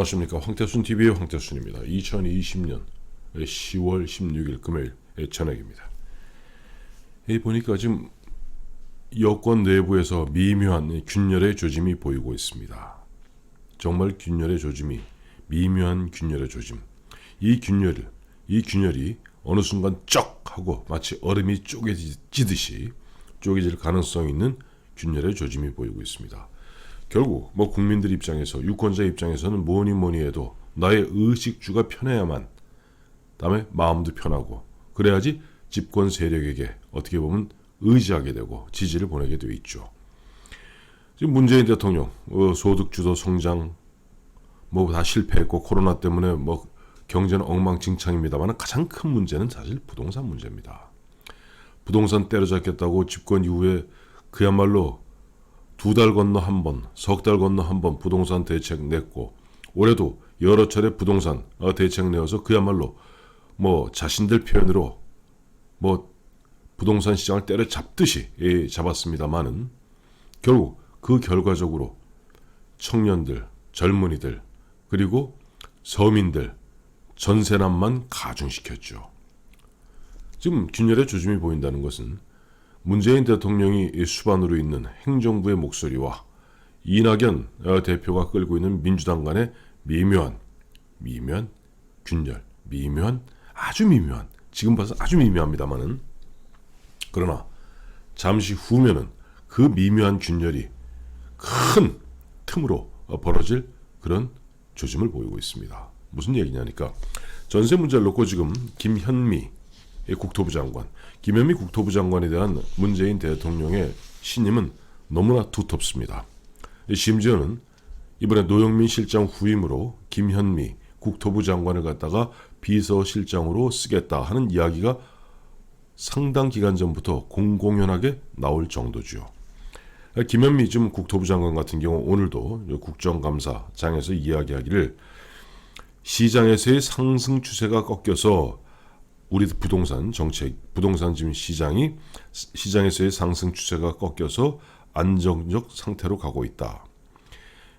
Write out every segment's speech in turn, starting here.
안녕하십니까. 황태순TV의 황태순입니다. 2020년 10월 16일 금요일 저녁입니다. 보니까 지금 여권 내부에서 미묘한 균열의 조짐이 보이고 있습니다. 정말 균열의 조짐이, 미묘한 균열의 조짐. 이 균열이 어느 순간 쩍 하고 마치 얼음이 쪼개지듯이 쪼개질 가능성이 있는 균열의 조짐이 보이고 있습니다. 결국 국민들 입장에서, 유권자 입장에서는 뭐니 해도 나의 의식주가 편해야만, 다음에 마음도 편하고, 그래야지 집권 세력에게 어떻게 보면 의지하게 되고 지지를 보내게 되어 있죠. 지금 문재인 대통령 소득주도 성장 다 실패했고, 코로나 때문에 경제는 엉망진창입니다만 가장 큰 문제는 사실 부동산 문제입니다. 부동산 때려잡겠다고 집권 이후에 그야말로 2달 건너 한 번, 3달 건너 한 번 부동산 대책 냈고, 올해도 여러 차례 부동산 대책 내어서 그야말로 자신들 표현으로 부동산 시장을 때려잡듯이 잡았습니다만은, 결국 그 결과적으로 청년들, 젊은이들, 그리고 서민들 전세난만 가중시켰죠. 지금 균열의 조짐이 보인다는 것은 문재인 대통령이 수반으로 있는 행정부의 목소리와 이낙연 대표가 끌고 있는 민주당 간의 미묘한 균열, 아주 미묘한, 지금 봐서 아주 미묘합니다만은, 그러나 잠시 후면은 그 미묘한 균열이 큰 틈으로 벌어질 그런 조짐을 보이고 있습니다. 무슨 얘기냐니까, 전세 문제를 놓고 지금 김현미 국토부 장관에 대한 문재인 대통령의 신임은 너무나 두텁습니다. 심지어는 이번에 노영민 실장 후임으로 김현미 국토부 장관을 갖다가 비서실장으로 쓰겠다 하는 이야기가 상당 기간 전부터 공공연하게 나올 정도죠. 김현미 지금 국토부 장관 같은 경우 오늘도 국정감사장에서 이야기하기를, 시장에서의 상승 추세가 꺾여서 우리 부동산 지금 시장에서의 상승 추세가 꺾여서 안정적 상태로 가고 있다.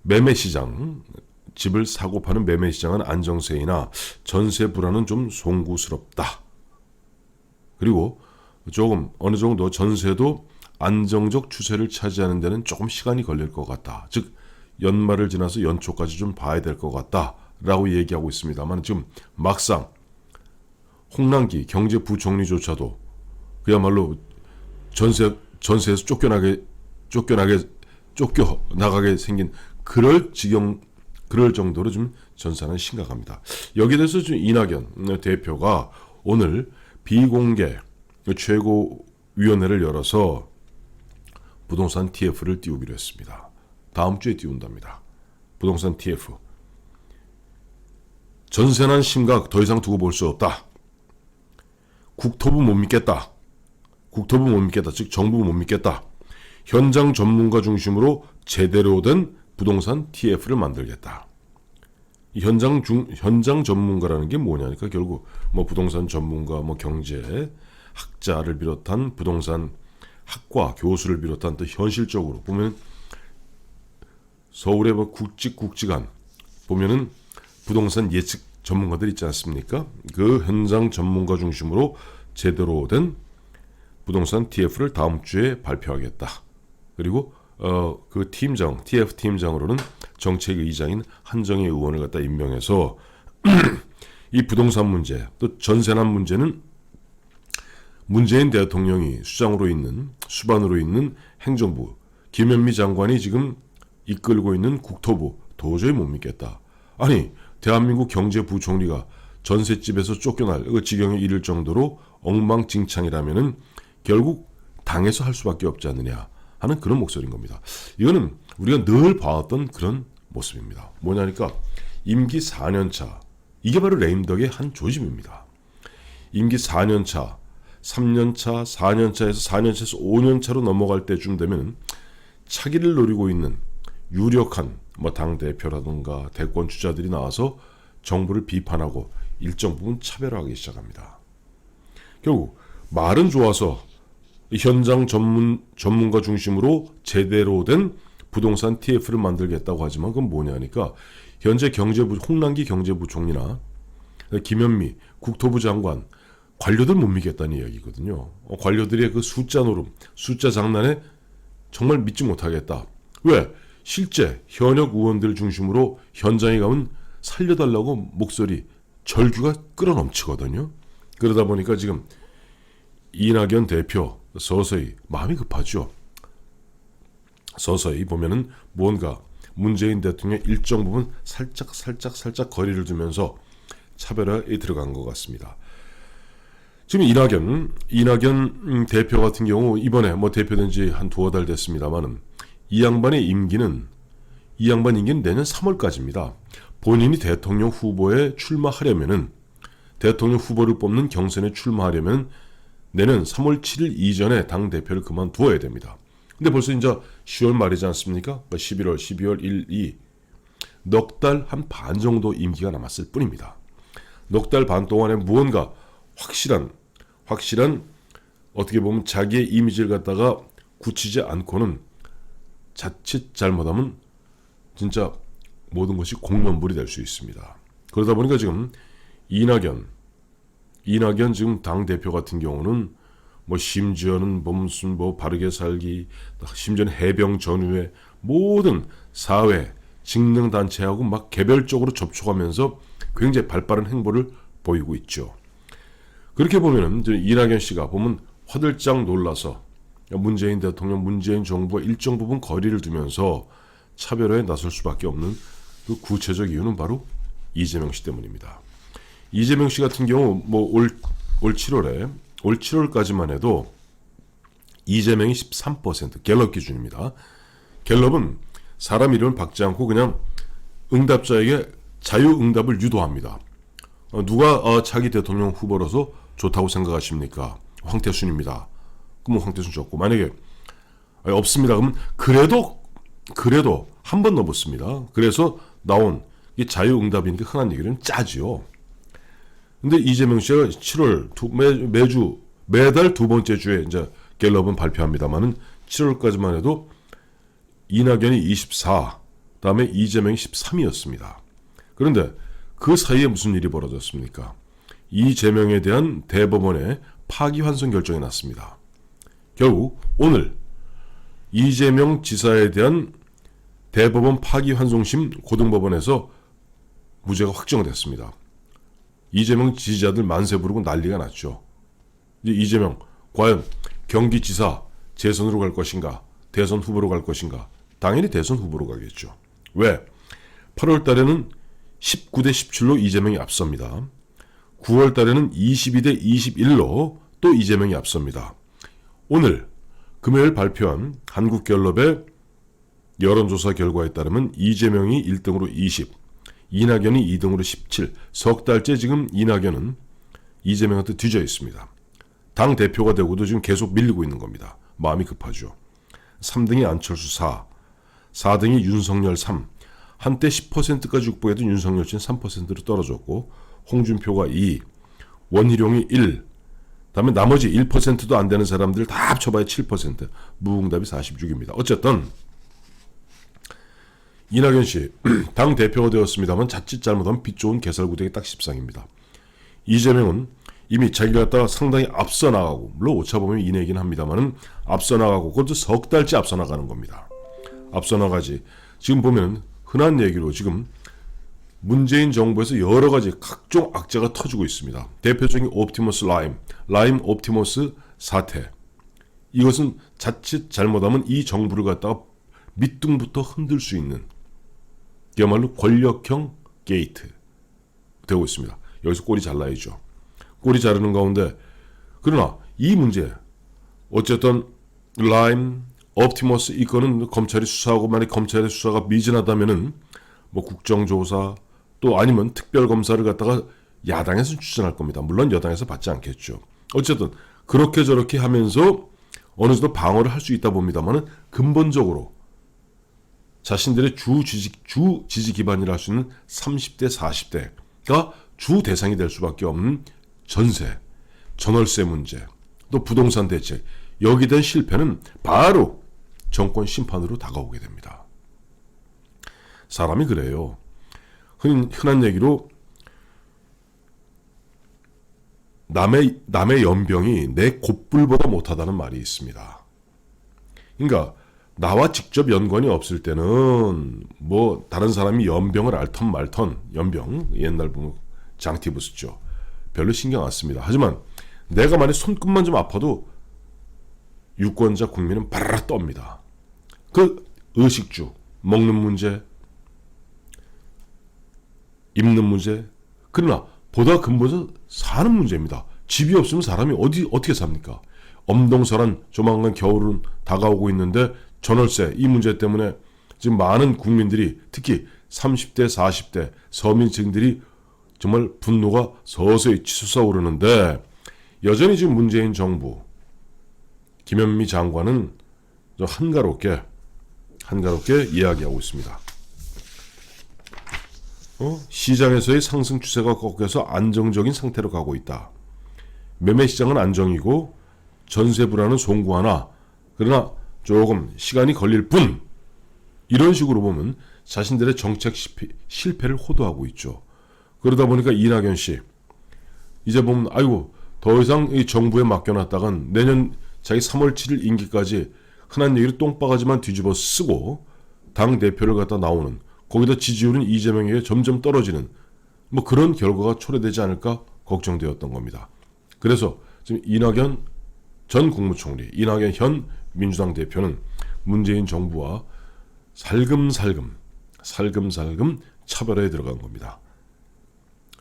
매매시장, 집을 사고 파는 매매시장은 안정세이나 전세 불안은 좀 송구스럽다. 그리고 어느 정도 전세도 안정적 추세를 차지하는 데는 조금 시간이 걸릴 것 같다. 즉 연말을 지나서 연초까지 좀 봐야 될 것 같다라고 얘기하고 있습니다만, 지금 막상 홍남기 경제부총리조차도 그야말로 전세에서 쫓겨나게 생긴 그럴 정도로 좀 전세는 심각합니다. 여기에 대해서 지금 이낙연 대표가 오늘 비공개 최고위원회를 열어서 부동산 TF를 띄우기로 했습니다. 다음 주에 띄운답니다. 부동산 TF. 전세난 심각, 더 이상 두고 볼 수 없다. 국토부 못 믿겠다. 즉 정부 못 믿겠다. 현장 전문가 중심으로 제대로 된 부동산 TF를 만들겠다. 현장 전문가라는 게 뭐냐니까, 결국 부동산 전문가, 경제 학자를 비롯한 부동산 학과 교수를 비롯한, 또 현실적으로 보면 서울의 굵직굵직한 보면은 부동산 예측 전문가들 있지 않습니까? 그 현장 전문가 중심으로 제대로 된 부동산 TF를 다음 주에 발표하겠다. 그리고 그 TF 팀장으로는 정책의장인 한정희 의원을 갖다 임명해서 이 부동산 문제, 또 전세난 문제는 문재인 대통령이 수반으로 있는 행정부 김현미 장관이 지금 이끌고 있는 국토부 도저히 못 믿겠다. 아니, 대한민국 경제부총리가 전셋집에서 쫓겨날 그 지경에 이를 정도로 엉망진창이라면은 결국 당에서 할 수밖에 없지 않느냐 하는 그런 목소리인 겁니다. 이거는 우리가 늘 봐왔던 그런 모습입니다. 뭐냐니까, 임기 4년차, 이게 바로 레임덕의 한 조짐입니다. 임기 4년차, 3년차, 4년차에서 5년차로 넘어갈 때쯤 되면 차기를 노리고 있는 유력한 당대표라든가 대권 주자들이 나와서 정부를 비판하고 일정 부분 차별화하기 시작합니다. 결국 말은 좋아서 현장 전문가 중심으로 제대로 된 부동산 TF를 만들겠다고 하지만, 그건 뭐냐니까 현재 홍남기 경제부총리나 김현미 국토부 장관 관료들 못 믿겠다는 이야기거든요. 관료들의 그 숫자 노름, 숫자 장난에 정말 믿지 못하겠다. 왜? 실제 현역 의원들 중심으로 현장에 가면 살려달라고 목소리, 절규가 끌어넘치거든요. 그러다 보니까 지금 이낙연 대표 서서히 마음이 급하죠. 서서히 보면은 뭔가 문재인 대통령의 일정 부분 살짝 거리를 두면서 차별화에 들어간 것 같습니다. 지금 이낙연 대표 같은 경우 이번에 뭐 대표된 지 한 두어 달 됐습니다만은 이 양반의 임기는 내년 3월까지입니다. 본인이 대통령 후보에 출마하려면은 대통령 후보를 뽑는 경선에 출마하려면 내년 3월 7일 이전에 당 대표를 그만두어야 됩니다. 근데 벌써 이제 10월 말이지 않습니까? 11월, 12월, 1, 2 넉 달 한 반 정도 임기가 남았을 뿐입니다. 넉 달 반 동안에 무언가 확실한 어떻게 보면 자기의 이미지를 갖다가 굳히지 않고는 자칫 잘못하면 진짜 모든 것이 공면불이 될 수 있습니다. 그러다 보니까 지금 이낙연 지금 당 대표 같은 경우는 뭐 심지어는 무슨 뭐 바르게 살기, 심지어는 해병 전후에 모든 사회 직능 단체하고 막 개별적으로 접촉하면서 굉장히 발빠른 행보를 보이고 있죠. 그렇게 보면은 이낙연 씨가 보면 화들짝 놀라서 문재인 대통령, 문재인 정부와 일정 부분 거리를 두면서 차별화에 나설 수밖에 없는 그 구체적 이유는 바로 이재명 씨 때문입니다. 이재명 씨 같은 경우 뭐 올 7월까지만 해도 이재명이 13% 갤럽 기준입니다. 갤럽은 사람 이름을 박지 않고 그냥 응답자에게 자유응답을 유도합니다. 누가 차기 대통령 후보로서 좋다고 생각하십니까? 황태순입니다. 그럼 황태순 좋고, 만약에 없습니다. 그럼 그래도 한 번 넘었습니다. 그래서 나온 이 자유응답이니까 흔한 얘기는 짜지요. 근데 이재명 씨가 7월 매달 두 번째 주에 이제 갤럽은 발표합니다만은 7월까지만 해도 이낙연이 24, 그다음에 이재명이 13이었습니다. 그런데 그 사이에 무슨 일이 벌어졌습니까? 이재명에 대한 대법원의 파기환송 결정이 났습니다. 결국 오늘 이재명 지사에 대한 대법원 파기환송심 고등법원에서 무죄가 확정됐습니다. 이재명 지지자들 만세 부르고 난리가 났죠. 이재명 과연 경기지사 재선으로 갈 것인가, 대선 후보로 갈 것인가? 당연히 대선 후보로 가겠죠. 왜? 8월 달에는 19대 17로 이재명이 앞섭니다. 9월 달에는 22대 21로 또 이재명이 앞섭니다. 오늘 금요일 발표한 한국갤럽의 여론조사 결과에 따르면 이재명이 1등으로 20, 이낙연이 2등으로 17, 석 달째 지금 이낙연은 이재명한테 뒤져 있습니다. 당 대표가 되고도 지금 계속 밀리고 있는 겁니다. 마음이 급하죠. 3등이 안철수 4, 4등이 윤석열 3, 한때 10%까지 육박했던 윤석열 씨는 3%로 떨어졌고, 홍준표가 2, 원희룡이 1, 그다음에 나머지 1%도 안 되는 사람들 다 합쳐봐야 7%, 무응답이 46입니다. 어쨌든 이낙연 씨 당 대표가 되었습니다만 자칫 잘못하면 빛 좋은 개살구대기 딱 10상입니다. 이재명은 이미 자기가 갖다가 상당히 앞서 나가고, 물론 오차범위 이내이긴 합니다만은 앞서 나가고, 그것도 석 달째 앞서 나가는 겁니다. 앞서 나가지. 지금 보면 흔한 얘기로 지금 문재인 정부에서 여러 가지 각종 악재가 터지고 있습니다. 대표적인 옵티머스 라임 옵티머스 사태. 이것은 자칫 잘못하면 이 정부를 갖다가 밑둥부터 흔들 수 있는 그야말로 권력형 게이트 되고 있습니다. 여기서 꼬리 잘라야죠. 꼬리 자르는 가운데, 그러나 이 문제 어쨌든 라임 옵티머스 이거는 검찰이 수사하고, 만약 검찰의 수사가 미진하다면은 뭐 국정조사 또 아니면 특별검사를 갖다가 야당에서 추천할 겁니다. 물론 여당에서 받지 않겠죠. 어쨌든 그렇게 저렇게 하면서 어느 정도 방어를 할 수 있다 봅니다만은 근본적으로 자신들의 주 지지 기반이라 할 수 있는 30대 40대가 주 대상이 될 수밖에 없는 전세, 전월세 문제, 또 부동산 대책, 여기에 대한 실패는 바로 정권 심판으로 다가오게 됩니다. 사람이 그래요. 흔한 얘기로 남의 연병이 내 곱불보다 못하다는 말이 있습니다. 그러니까 나와 직접 연관이 없을 때는 뭐 다른 사람이 연병을 앓던 말던 연병 옛날 보면 장티브스죠. 별로 신경 안 씁니다. 하지만 내가 만약 손끝만 좀 아파도 유권자 국민은 바라라 떱니다. 그 의식주, 먹는 문제, 입는 문제, 그러나 보다 근본적으로 사는 문제입니다. 집이 없으면 사람이 어떻게 삽니까? 엄동설한 조만간 겨울은 다가오고 있는데 전월세 이 문제 때문에 지금 많은 국민들이 특히 30대, 40대 서민층들이 정말 분노가 서서히 치솟아오르는데 여전히 지금 문재인 정부 김현미 장관은 한가롭게 이야기하고 있습니다. 시장에서의 상승 추세가 꺾여서 안정적인 상태로 가고 있다. 매매 시장은 안정이고 전세 불안은 송구하나 그러나 조금 시간이 걸릴 뿐 이런 식으로 보면 자신들의 정책 실패를 호도하고 있죠. 그러다 보니까 이낙연 씨 이제 보면 아이고 더 이상 이 정부에 맡겨놨다간 내년 자기 3월 7일 임기까지 흔한 얘기로 똥바가지만 뒤집어 쓰고 당 대표를 갖다 나오는 거기다 지지율은 이재명에게 점점 떨어지는 뭐 그런 결과가 초래되지 않을까 걱정되었던 겁니다. 그래서 지금 이낙연 전 국무총리, 이낙연 현 민주당 대표는 문재인 정부와 살금살금 차별에 들어간 겁니다.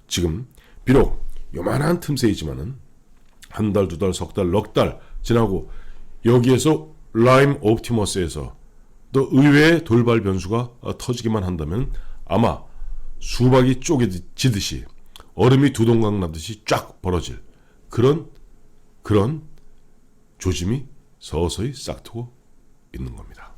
지금 비록 요만한 틈새이지만은 한 달, 두 달, 석 달, 넉 달 지나고 여기에서 라임 옵티머스에서 또 의외의 돌발 변수가 터지기만 한다면 아마 수박이 쪼개지듯이 얼음이 두 동강 나듯이 쫙 벌어질 그런 조짐이 서서히 싹트고 있는 겁니다.